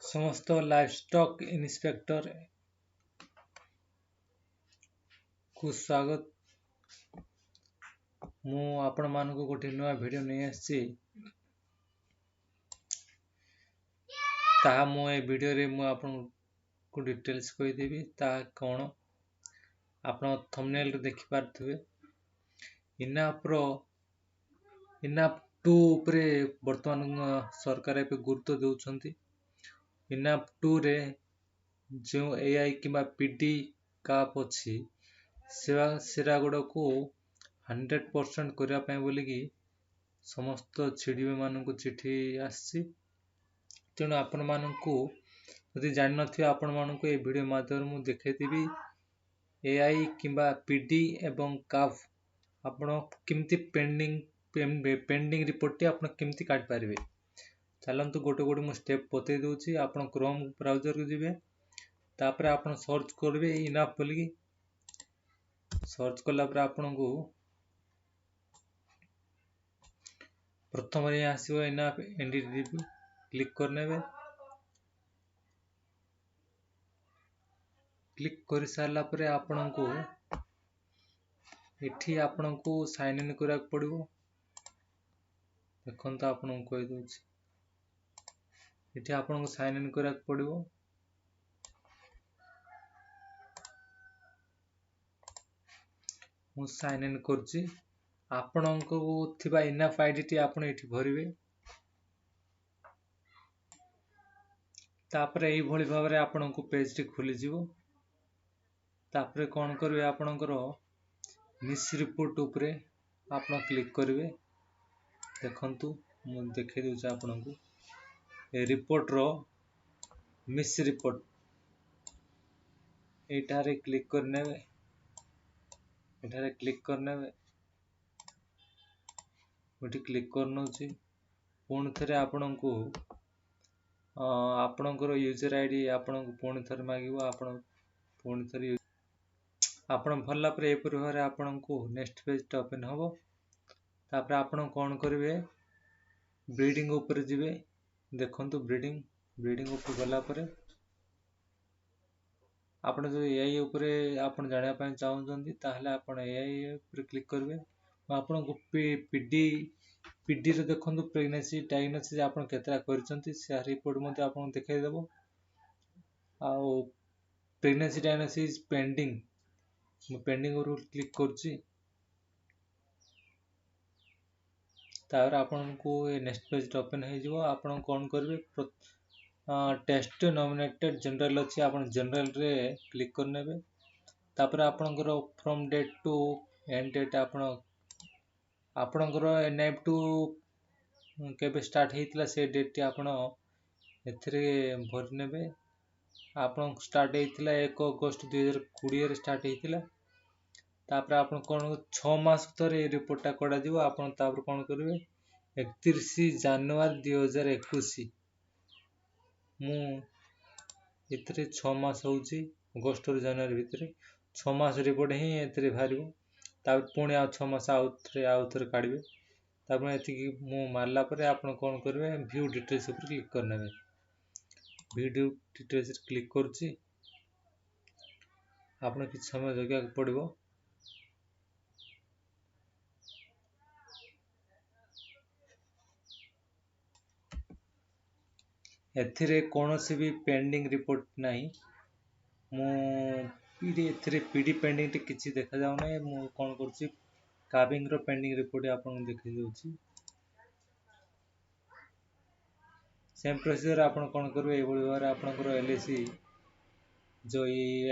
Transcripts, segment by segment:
समस्त livestock inspector को स्वागत। मु आपण मानक गोटे नुआ वीडियो नहीं आसी ताहा मु ए वीडियो रे मु आपण को डिटेल्स कहि देबी ताहा कोन आपण थंबनेल रे देखि पारथुबे। इनाप 2 उपरे वर्तमान सरकार पे गुरुत्व देउछंती। इनाप 2 रे जो एआई किबा पीडी काप अछि सेरा गुड़ा को 100% करिया पय बोली कि समस्त छीडीबे मानन को चिट्ठी आसी। तेणु आपण मानन को यदि जान नथिबे आपण मानन को ए वीडियो माध्यम मु देखेतिबी एआई किबा पीडी एवं काफ आपण किमती पेंडिंग रिपोर्ट टी आपण किमती काट पारिबे। चलंतु गोटे गोटे मु स्टेप बतै दउची। आपण क्रोम ब्राउजर को जिवे तापर आपण सर्च करबे इनाफ बोली सर्च कला पर आपण को प्रथम रे आसीबो इनाफ एनडीटीवी क्लिक करनेबे। क्लिक कर सारला परे आपण को एठी आपण को साइन इन करा पड़िबो। देखन त आपण को कहि दउची एठी आपण को साइन इन करा पड़िबो। मु साइन इन करची। आपण को थिबा इनाफ आईडी टी आपण एठी भरिबे। तापरे एई भली भाबरे आपण को पेज टी खुली जिवो। तापरे कोन करबे आपणकर मिस रिपोर्ट उपरे आपण क्लिक करबे। देखंतु मु देखै दउची आपण को ए रिपोर्ट रो मिस रिपोर्ट एटारे क्लिक करनेबे। एटारे क्लिक करनेबे ओटी क्लिक करनोची। पुण थरे आपण को आपणकर यूजर आईडी आपण को पुण थरे मागिबो। आपण पुण थरे आपण भरला पर एपर भारे आपण को नेक्स्ट पेज टा ओपन हबो। तापर आपण कोन करबे ब्रीडिंग ऊपर जिवे। देखंतु ब्रीडिंग ऊपर गला पर आपण जो एआई ऊपर आपण जानिया पय चाहउछंती ताहले आपण एआई ऊपर क्लिक करबे। आपण को पीडी रे देखंतु प्रेगनेंसी डायग्नोसिस आपण केतरा करचंती से रिपोर्ट मध्ये आपण देखाइ देबो। आ प्रेगनेंसी डायग्नोसिस पेंडिंग मु पेंडिंग ऊपर क्लिक करची। तापर आपण को नेक्स्ट पेज ओपन हे जिवो। आपण कोन करबे टेस्ट नॉमिनेटेड जनरल अछि आपण जनरल रे क्लिक करनेबे। तापर आपणकर from date to end date आपणकर एनएफ टू केबे स्टार्ट हेतिला से डेट टी आपण एथरे भर नेबे। आपण स्टार्ट हेतिला 1 अगस्त 2020 रे स्टार्ट हेतिला। तापर आपण कोन 6 मास तरे रिपोर्ट टा कडा दिबो। आपण तापर कोन करबे 31 जनवरी 2021 मु एथरे 6 मास होउची अगस्त रे जनवरी भितरे 6 मास रिपोर्ट ही एथरे भारिबो। तापर पुणी आ 6 मास आउथरे काढिबे। तापर एथि मु मारला परे आपण कोन करबे व्यू डिटेल्स ऊपर क्लिक करनेबे। वीडियो डिटेल्स क्लिक करची। आपण कि समय जगह पड़िबो। एथिरे कोनोसी भी पेंडिंग रिपोर्ट नाही। मु पीडी पेंडिंग टे किछि देखा जाउ नै। मु कोन करछि काबिंग रो पेंडिंग रिपोर्ट आपन देखि दउछि। सेम प्रोसीजर आपन कोन करबे ए बळी बार आपनकर एलएसी जो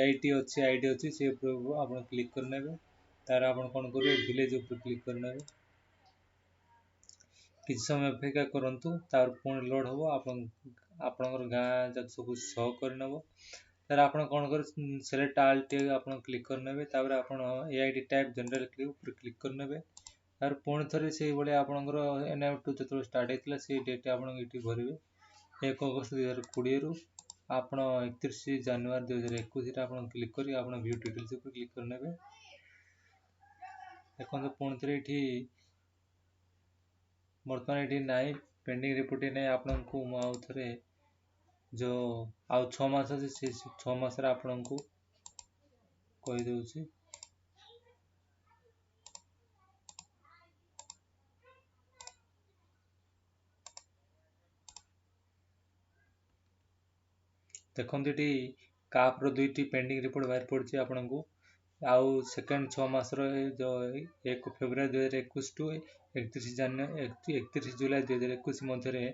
आईटी अछि आईडी अछि से आपन क्लिक करनेबे। तार आपन कोन करबे विलेज ऊपर क्लिक करनेबे। किछ समय अपेक्षा करंतु तार पुणी लोड हबो। आपनकर गां जक सब शो करनेबो। तार आपन कोन कर सेलेक्ट ऑल टे आपन क्लिक करनेबे। तापर आपन एआईडी टाइप जनरल क्लिक ऊपर क्लिक करनेबे। तार पुणी थरे से बळे आपनकर एनएफ2 जतो स्टार्ट हेतिला से डेट आपन इटी भरिबे। 1 अगस्त 2020 रु आपण 31 जनवरी 2021 रे आपण क्लिक करी आपण व्यू डिटेल्स ऊपर क्लिक करनेबे। देखो पुणी थरे इठी वर्तमान इठी नाही पेंडिंग रिपोर्ट नै आपण को आउ थरे जो ଆଉ 6 ମାସ ଅଛି ସେ 6 ମାସରେ ଆପଣଙ୍କୁ କହିଦେଉଛି। ଦେଖନ୍ତୁ ଏଠି କାପ୍ର 2ଟି ପେଣ୍ଡିଂ ରିପୋର୍ଟ ବାହାରି ପଡ଼ିଛି ଆପଣଙ୍କୁ। ଆଉ ସେକେଣ୍ଡ 6 ମାସର ଯେଉଁ 1 ଫେବୃଆରୀ 2021 ଟୁ 31 ଜୁଲାଇ 2021 ମଧ୍ୟରେ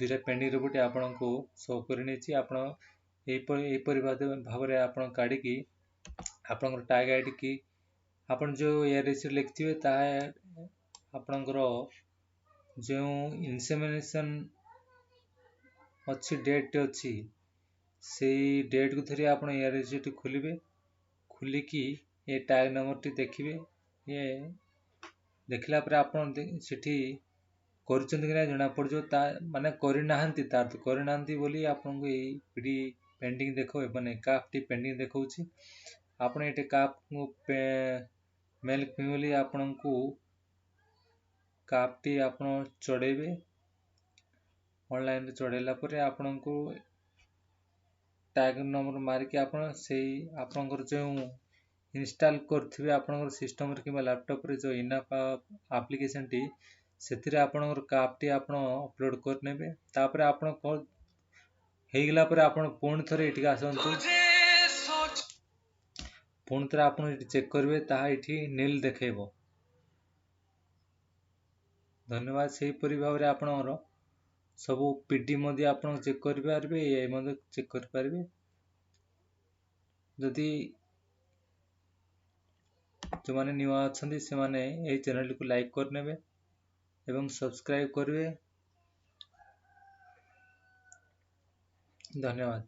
2ଟା ପେଣ୍ଡିଂ ରିପୋର୍ଟ ଆପଣଙ୍କୁ ଶୋ କରି ନେଇଛି। ଆପଣ ଏହିପରି ଭାବରେ ଆପଣ କାଢ଼ିକି ଆପଣଙ୍କର ଟ୍ୟାଗ ଆଇଡି କି ଆପଣ ଯେଉଁ ARSରେ ଲେଖିଥିବେ ତାହା ଆପଣଙ୍କର ଯେଉଁ ଇନସେମିନେସନ୍ ଅଛି ଡେଟ୍ ଅଛି ସେଇ ଡେଟ୍କୁ ଧରି ଆପଣ ARSଟି ଖୋଲିବେ। ଖୋଲିକି ଏ ଟ୍ୟାଗ ନମ୍ବରଟି ଦେଖିବେ। ଏ ଦେଖିଲା ପରେ ଆପଣ ସେଠି କରିଛନ୍ତି କି ନାହିଁ ଜଣାପଡ଼ିଯିବ। ତା ମାନେ କରିନାହାନ୍ତି ବୋଲି ଆପଣଙ୍କୁ ଏଇ ପିଡି ପେଣ୍ଡିଂ ଦେଖାଇବ, ମାନେ କାପ୍ଟି ପେଣ୍ଡିଂ ଦେଖାଉଛି। ଆପଣ ଏଠି କାପ୍କୁ ମେଲ୍ ବୋଲି ଆପଣଙ୍କୁ କାପ୍ଟି ଆପଣ ଚଢ଼େଇବେ। ଅନଲାଇନରେ ଚଢ଼େଇଲା ପରେ ଆପଣଙ୍କୁ ଟ୍ୟାଗ ନମ୍ବର ମାରିକି ଆପଣ ସେଇ ଆପଣଙ୍କର ଯେଉଁ ଇନଷ୍ଟାଲ କରିଥିବେ ଆପଣଙ୍କର ସିଷ୍ଟମରେ କିମ୍ବା ଲ୍ୟାପଟପରେ ଯେଉଁ ଇନାପ ଆପ୍ଲିକେସନଟି, ସେଥିରେ ଆପଣଙ୍କର କାପ୍ଟି ଆପଣ ଅପଲୋଡ଼ କରିନେବେ। ତାପରେ ଆପଣ ହେଇଗଲା ପରେ ଆପଣ ପୁଣି ଥରେ ଏଠିକି ଆସନ୍ତୁ। ପୁଣି ଥରେ ଆପଣ ଏଠି ଚେକ୍ କରିବେ, ତାହା ଏଠି ନିଲ୍ ଦେଖେଇବ। ଧନ୍ୟବାଦ। ସେହିପରି ଭାବରେ ଆପଣଙ୍କର ସବୁ PD ମଧ୍ୟ ଆପଣ ଚେକ୍ କରିପାରିବେ, AI ମଧ୍ୟ ଚେକ୍ କରିପାରିବେ। ଯଦି ଯେଉଁମାନେ ନୂଆ ଅଛନ୍ତି ସେମାନେ ଏହି ଚ୍ୟାନେଲଟିକୁ ଲାଇକ୍ କରିନେବେ ଏବଂ ସବସ୍କ୍ରାଇବ୍ କରିବେ। ଧନ୍ୟବାଦ।